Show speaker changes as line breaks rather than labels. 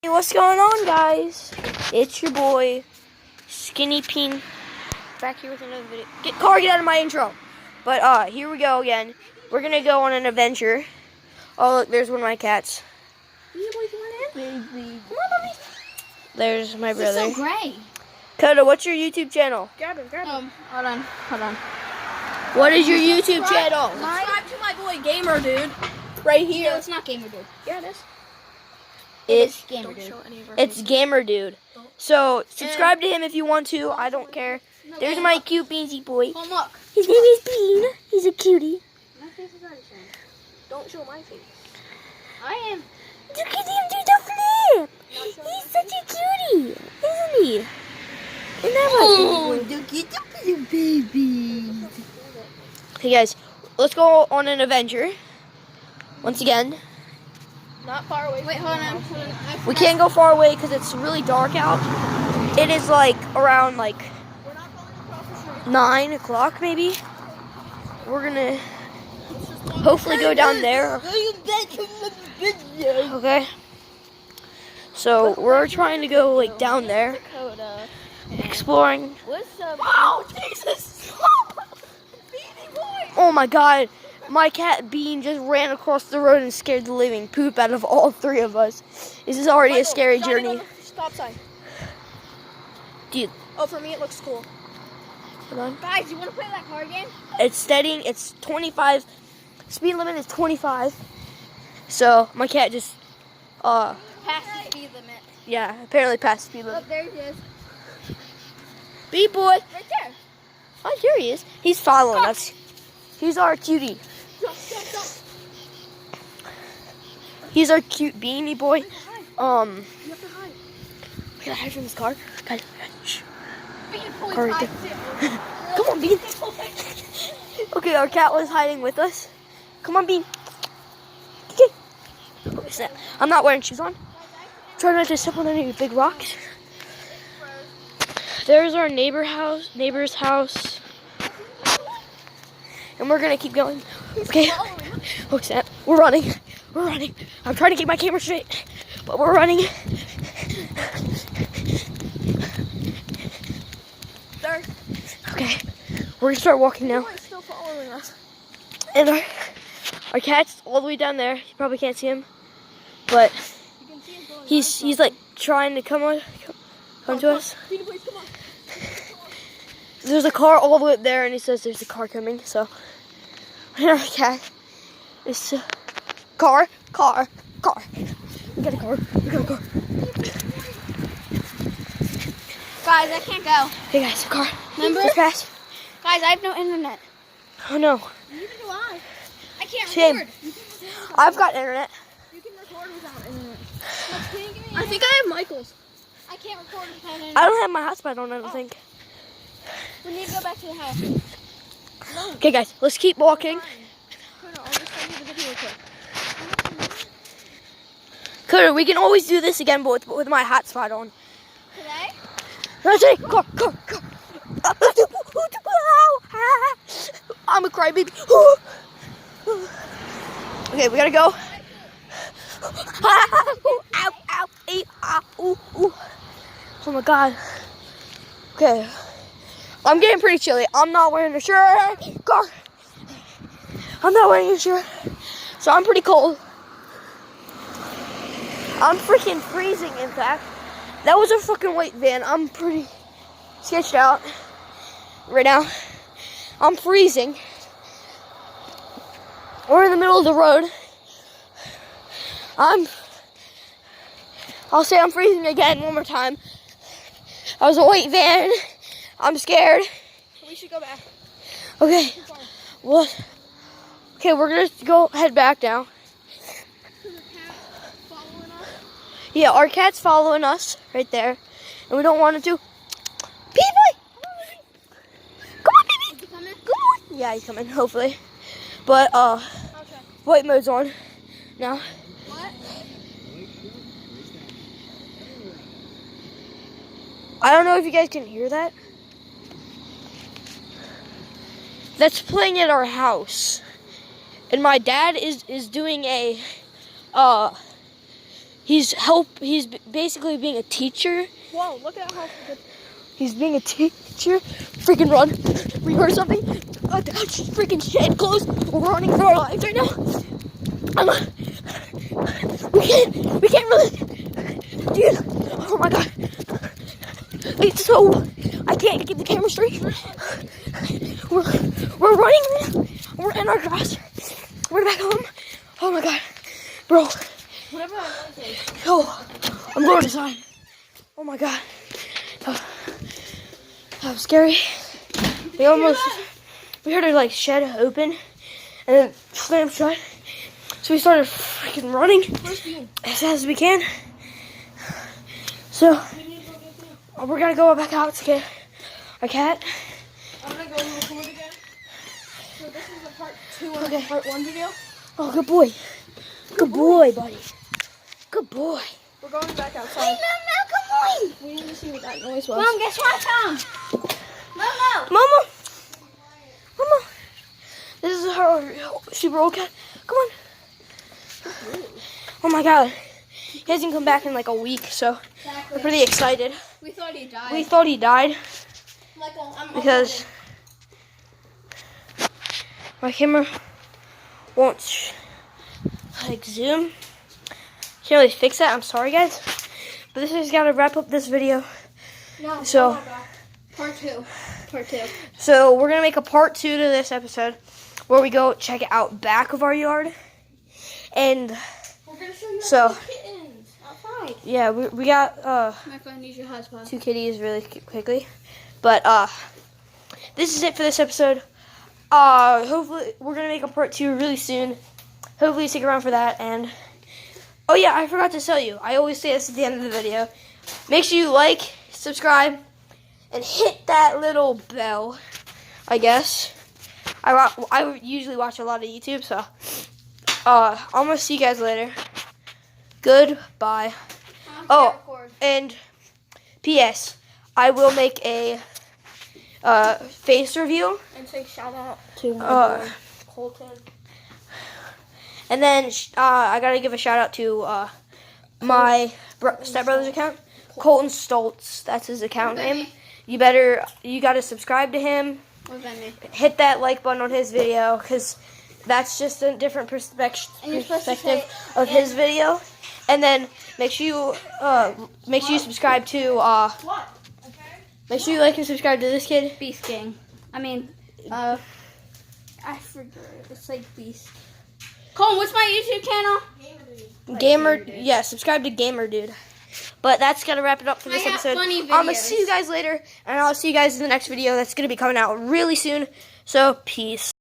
What's going on, guys? It's your boy, Skinny Peen, back here with another video. Get out of my intro. But here we go again. We're gonna go on an adventure. Oh, look, there's one of my cats. There's my brother.
It's so gray.
Coda, what's your YouTube channel?
Grab him. Hold on.
What is your YouTube channel?
Subscribe to my boy Gamer Dude.
Right here.
No, it's not Gamer Dude.
Yeah, it is.
It's Gamer Dude.
It's Gamer Dude. So subscribe to him if you want to. I don't care. There's my cute beansy boy.
Oh, look.
His name is Bean. He's a cutie.
My face is already shown.
Don't show my face.
I am.
Look at him do the flip. He's such a cutie, isn't he? Isn't that my baby boy?
Baby.
Hey guys, let's go on an adventure. Once again.
Not far away. Wait, hold on.
We can't go far away because it's really dark out. It is like around like 9 o'clock maybe. We're gonna hopefully go down there. Okay. So we're trying to go like down there, exploring.
Wow, Jesus!
Oh my God. My cat Bean just ran across the road and scared the living poop out of all three of us. This is already a scary journey.
Stop sign.
Dude.
Oh, for me it looks cool.
Hold on.
Guys, you want to play that card game?
It's steadying. It's 25. Speed limit is 25. So my cat just,
Pass the speed limit.
yeah, apparently passed the speed limit.
Oh, there he is.
Bean boy.
Right there.
Oh, here he is. He's following us. He's our cutie.
Stop.
He's our cute beanie boy.
You have to hide.
We gotta hide from this car. Guys, shh.
Bean boy
Car right
hide
there. Come on, Bean. Okay, our cat was hiding with us. Come on, Bean. Okay. Oh, snap. I'm not wearing shoes on. Try not to step on any big rocks. There's our neighbor's house. And we're gonna keep going. Okay. Oh snap. We're running. I'm trying to keep my camera straight, but we're running.
There.
Okay. We're gonna start walking now.
He's still following us.
And our cat's all the way down there. You probably can't see him, but
You can see him going.
he's like trying to come to us.
Bean boy, come on.
There's a car all the way up there, and he says there's a car coming. So our cat is car. We got a car.
Guys, I can't go.
Hey guys, a car.
Remember?
It's fast.
Guys, I have no internet.
Oh no.
Neither do I. I can't
Shame.
record.
I've got internet.
You can record without internet. I think I have Michael's. I can't record without internet.
I don't have my hotspot on, I don't think.
We need to go back to the house.
Okay guys, let's keep walking.
I'll just send you the video clip.
Coda, we can always do this again, but with my hotspot on.
Today?
Ready? Car. I'm a crybaby. Okay, we gotta go. Oh my God. Okay. I'm getting pretty chilly. I'm not wearing a shirt. I'm not wearing a shirt. So I'm pretty cold. I'm freaking freezing, in fact. That was a fucking white van. I'm pretty sketched out right now. I'm freezing. We're in the middle of the road. I'll say I'm freezing again one more time. I was a white van. I'm scared.
We should go back.
Okay. Well, okay, we're gonna head back now. Yeah, our cat's following us right there, and we don't want it to. Baby, come on, baby. Come on. Yeah, he's coming. Hopefully, but
Okay.
white mode's on now.
What?
I don't know if you guys can hear that. That's playing at our house, and my dad is doing a He's basically being a teacher.
Whoa, look at how good.
He's being a teacher. Freaking run. We heard something. Oh, that's freaking shit close. We're running for our lives right now. We can't really. Dude, oh my god. It's so, I can't get the camera straight. We're running. We're in our grass. We're back home. Oh my god. Bro.
Whatever I was.
Oh, I'm going inside. Oh my god. That was scary. We heard it like shed open and then slam shut. So we started freaking running as fast as we can. So we're gonna go back out to get our cat.
I'm gonna go record again. So this is the part 2 of the part 1 video.
Oh, good boy. Good boy, buddy. Good boy.
We're going back outside.
Hey, Mama, come on.
We need to see what that noise was.
Mom, guess what I found? Momo.
Mama. Mama. This is her super old cat. Come on. Oh my god. He hasn't come back in like a week, so we're pretty excited.
We thought he died.
We thought he died
Michael, I'm
because my camera won't like zoom. Can't really fix that. I'm sorry, guys. But this has got to wrap up this video.
No,
So-
oh my God. Part 2. Part 2.
So we're gonna make a part 2 to this episode where we go check out back of our yard. And
We're gonna show you
So-
our kittens outside.
yeah, we got
Michael, I need your hotspot.
2 kitties really quickly. But this is it for this episode. Hopefully we're gonna make a part 2 really soon. Hopefully stick around for that. And oh yeah, I forgot to tell you. I always say this at the end of the video. Make sure you like, subscribe, and hit that little bell. I guess I usually watch a lot of YouTube, so I'm gonna see you guys later. Goodbye. Oh, and P.S. I will make a face review.
And say shout out to my boy, Colton.
And then I gotta give a shout out to my stepbrother's account, Colton Stoltz. That's his account name. You gotta subscribe to him.
What's that name?
Hit that like button on his video because that's just a different perspective of his video. And then make sure you subscribe to
What? Okay.
make sure you like and subscribe to this kid.
Beast Gang. I mean, I forget. It's like Beast. Colton, what's my YouTube channel?
Subscribe to Gamer Dude. But that's gonna wrap it up for this
I have
episode.
funny
I'm gonna
videos.
see you guys later, and I'll see you guys in the next video. That's gonna be coming out really soon. So peace.